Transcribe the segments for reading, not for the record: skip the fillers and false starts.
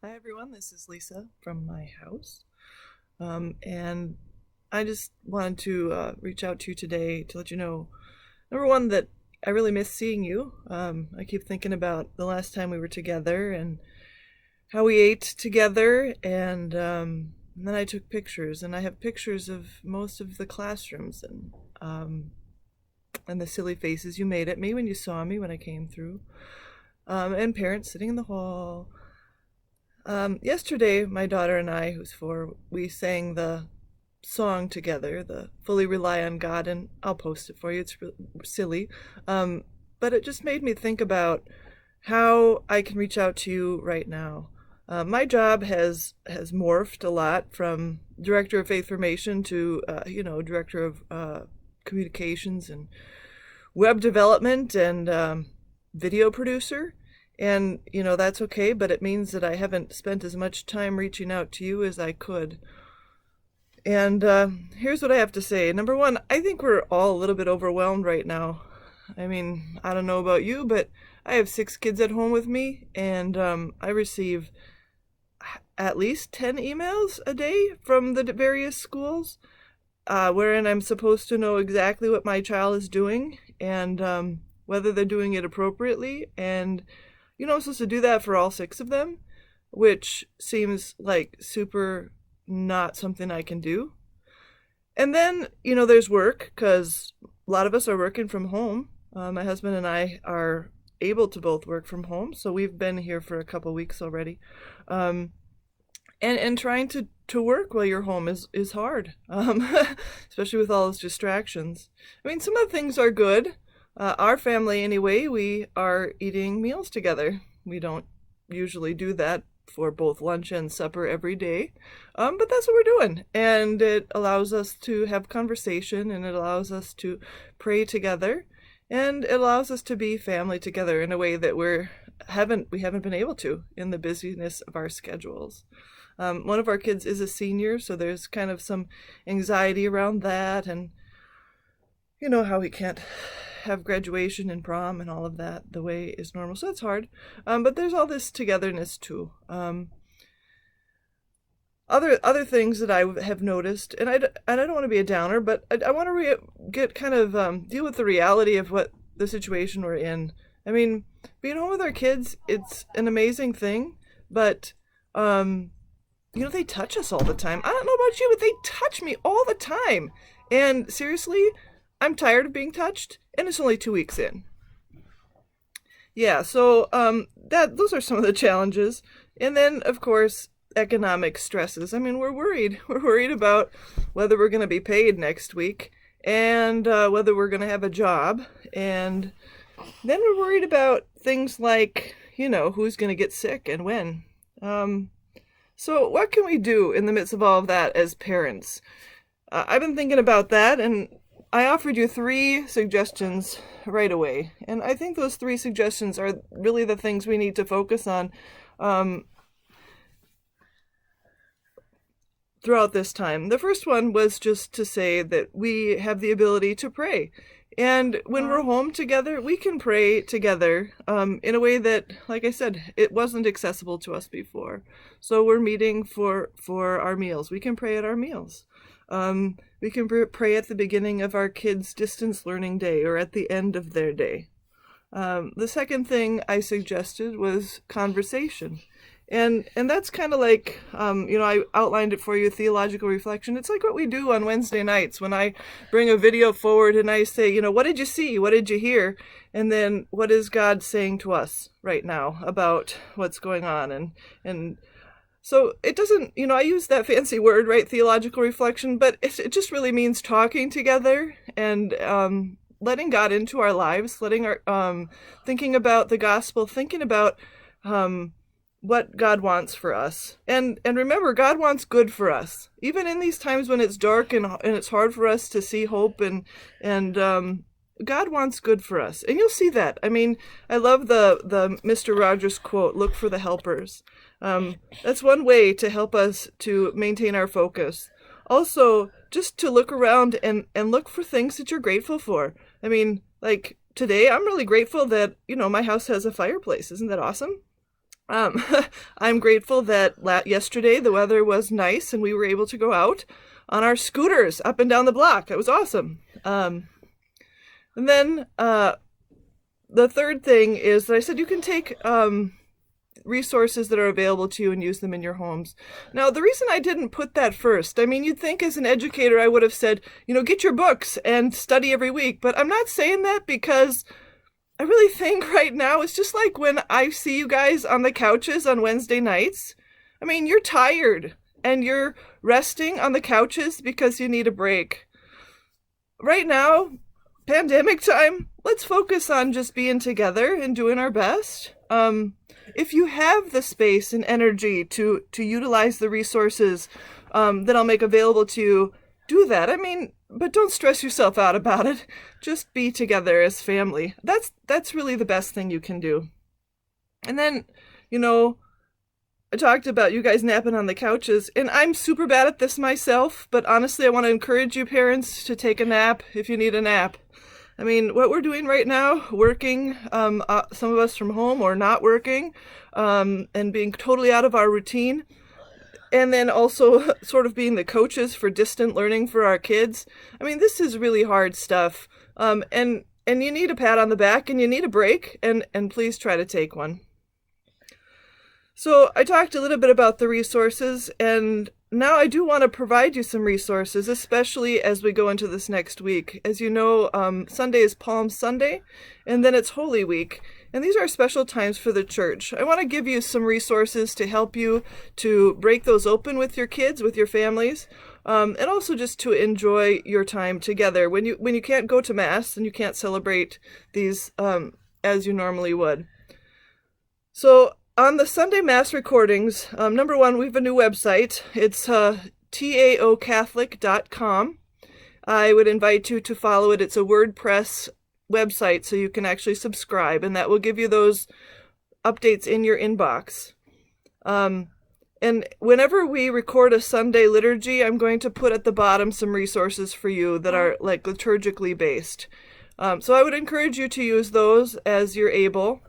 Hi everyone, this is Lisa from my house. And I just wanted to reach out to you today to let you know, number one, that I really miss seeing you. I keep thinking about the last time we were together and how we ate together, and then I took pictures, and I have pictures of most of the classrooms and the silly faces you made at me when you saw me when I came through, and parents sitting in the hall. Yesterday, my daughter and I, who's 4, we sang the song together, the Fully Rely on God, and I'll post it for you. It's silly. Um, but it just made me think about how I can reach out to you right now. My job has morphed a lot from director of faith formation to director of communications and web development and video producer. And, that's okay, but it means that I haven't spent as much time reaching out to you as I could. And here's what I have to say. Number one, I think we're all a little bit overwhelmed right now. I mean, I don't know about you, but I have 6 kids at home with me, and I receive at least 10 emails a day from the various schools, wherein I'm supposed to know exactly what my child is doing and whether they're doing it appropriately. And I'm supposed to do that for all 6 of them, which seems like super not something I can do. And then, there's work, because a lot of us are working from home. My husband and I are able to both work from home, so we've been here for a couple weeks already. And trying to work while you're home is hard, especially with all those distractions. I mean, some of the things are good. Our family, anyway, we are eating meals together. We don't usually do that for both lunch and supper every day, but that's what we're doing. And it allows us to have conversation, and it allows us to pray together, and it allows us to be family together in a way that we haven't been able to in the busyness of our schedules. One of our kids is a senior, so there's kind of some anxiety around that, and how he can't have graduation and prom and all of that the way is normal, so it's hard. But there's all this togetherness too. Other things that I have noticed, and I don't want to be a downer, but I want to get kind of deal with the reality of what the situation we're in. I mean, being home with our kids, it's an amazing thing, but they touch us all the time. I don't know about you, but they touch me all the time. And seriously, I'm tired of being touched, and it's only 2 weeks in. Yeah, so those are some of the challenges. And then, of course, economic stresses. I mean, we're worried. We're worried about whether we're going to be paid next week, and whether we're going to have a job. And then we're worried about things like, who's going to get sick and when. So what can we do in the midst of all of that as parents? I've been thinking about that, and I offered you 3 suggestions right away. And I think those 3 suggestions are really the things we need to focus on throughout this time. The first one was just to say that we have the ability to pray. And when we're home together, we can pray together in a way that, like I said, it wasn't accessible to us before. So we're meeting for our meals. We can pray at our meals. We can pray at the beginning of our kids' distance learning day or at the end of their day. The second thing I suggested was conversation. And that's kind of like, I outlined it for you, theological reflection. It's like what we do on Wednesday nights when I bring a video forward and I say, what did you see? What did you hear? And then what is God saying to us right now about what's going on? And so it doesn't, I use that fancy word, right? Theological reflection, but it just really means talking together and letting God into our lives, letting our, thinking about the gospel, thinking about what God wants for us. And remember, God wants good for us. Even in these times when it's dark and it's hard for us to see hope, and God wants good for us. And you'll see that. I mean, I love the Mr. Rogers quote, look for the helpers. That's one way to help us to maintain our focus. Also, just to look around and look for things that you're grateful for. I mean, like today, I'm really grateful that, my house has a fireplace. Isn't that awesome? Um, I'm grateful that yesterday the weather was nice and we were able to go out on our scooters up and down the block. It was awesome. And then the third thing is that I said you can take resources that are available to you and use them in your homes. Now, the reason I didn't put that first, I mean, you'd think as an educator I would have said, get your books and study every week. But I'm not saying that because I really think right now it's just like when I see you guys on the couches on Wednesday nights. I mean, you're tired and you're resting on the couches because you need a break. Right now, pandemic time, let's focus on just being together and doing our best. If you have the space and energy to utilize the resources that I'll make available to you, do that. I mean, but don't stress yourself out about it. Just be together as family. That's really the best thing you can do. And then, I talked about you guys napping on the couches, and I'm super bad at this myself, but honestly, I want to encourage you parents to take a nap if you need a nap. I mean, what we're doing right now, working, some of us from home or not working, and being totally out of our routine, and then also sort of being the coaches for distant learning for our kids. I mean, this is really hard stuff, and you need a pat on the back, and you need a break, and please try to take one. So I talked a little bit about the resources, and now I do want to provide you some resources, especially as we go into this next week. As you know, Sunday is Palm Sunday, and then it's Holy Week, and these are special times for the church. I want to give you some resources to help you to break those open with your kids, with your families, and also just to enjoy your time together when you can't go to Mass and you can't celebrate these as you normally would. So on the Sunday Mass recordings, number one, we have a new website. It's taocatholic.com. I would invite you to follow it. It's a WordPress website, so you can actually subscribe, and that will give you those updates in your inbox. And whenever we record a Sunday liturgy, I'm going to put at the bottom some resources for you that are like liturgically based. So I would encourage you to use those as you're able.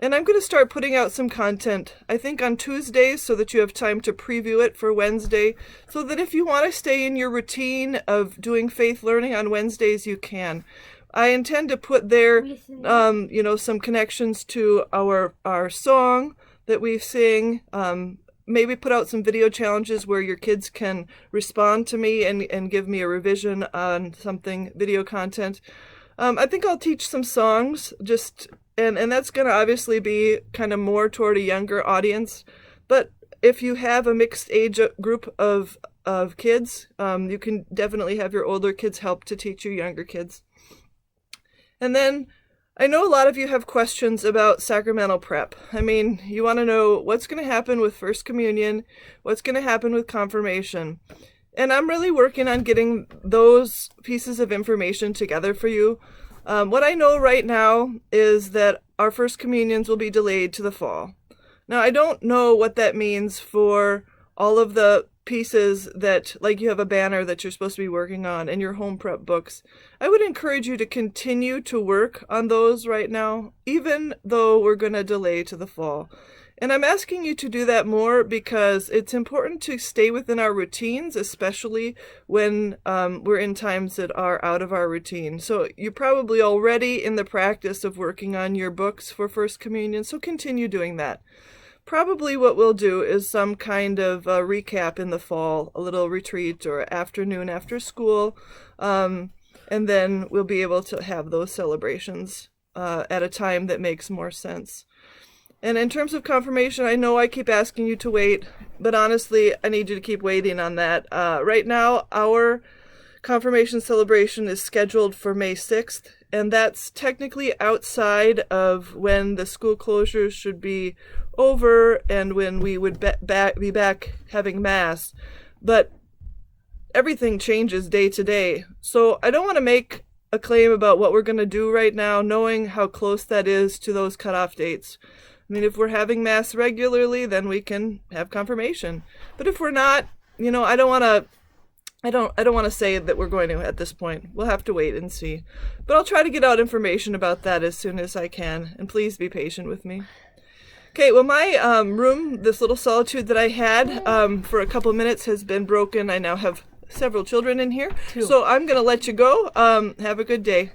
And I'm going to start putting out some content, I think on Tuesdays, so that you have time to preview it for Wednesday, so that if you want to stay in your routine of doing faith learning on Wednesdays, you can. I intend to put there, some connections to our song that we sing, maybe put out some video challenges where your kids can respond to me and give me a revision on something, video content. I think I'll teach some songs, and that's going to obviously be kind of more toward a younger audience. But if you have a mixed age group of kids, you can definitely have your older kids help to teach your younger kids. And then I know a lot of you have questions about sacramental prep. I mean, you want to know what's going to happen with First Communion, what's going to happen with confirmation. And I'm really working on getting those pieces of information together for you. What I know right now is that our First Communions will be delayed to the fall. Now, I don't know what that means for all of the pieces that, like you have a banner that you're supposed to be working on and your home prep books. I would encourage you to continue to work on those right now, even though we're going to delay to the fall. And I'm asking you to do that more because it's important to stay within our routines, especially when we're in times that are out of our routine. So you're probably already in the practice of working on your books for First Communion, so continue doing that. Probably what we'll do is some kind of recap in the fall, a little retreat or afternoon after school, and then we'll be able to have those celebrations at a time that makes more sense. And in terms of confirmation, I know I keep asking you to wait, but honestly, I need you to keep waiting on that. Right now, our confirmation celebration is scheduled for May 6th, and that's technically outside of when the school closures should be over and when we would be back having Mass. But everything changes day to day. So I don't want to make a claim about what we're going to do right now, knowing how close that is to those cutoff dates. I mean, if we're having Mass regularly, then we can have confirmation. But if we're not, I don't want to say that we're going to at this point. We'll have to wait and see. But I'll try to get out information about that as soon as I can, and please be patient with me. Okay, well, my room, this little solitude that I had for a couple minutes has been broken. I now have several children in here. So I'm going to let you go. Have a good day.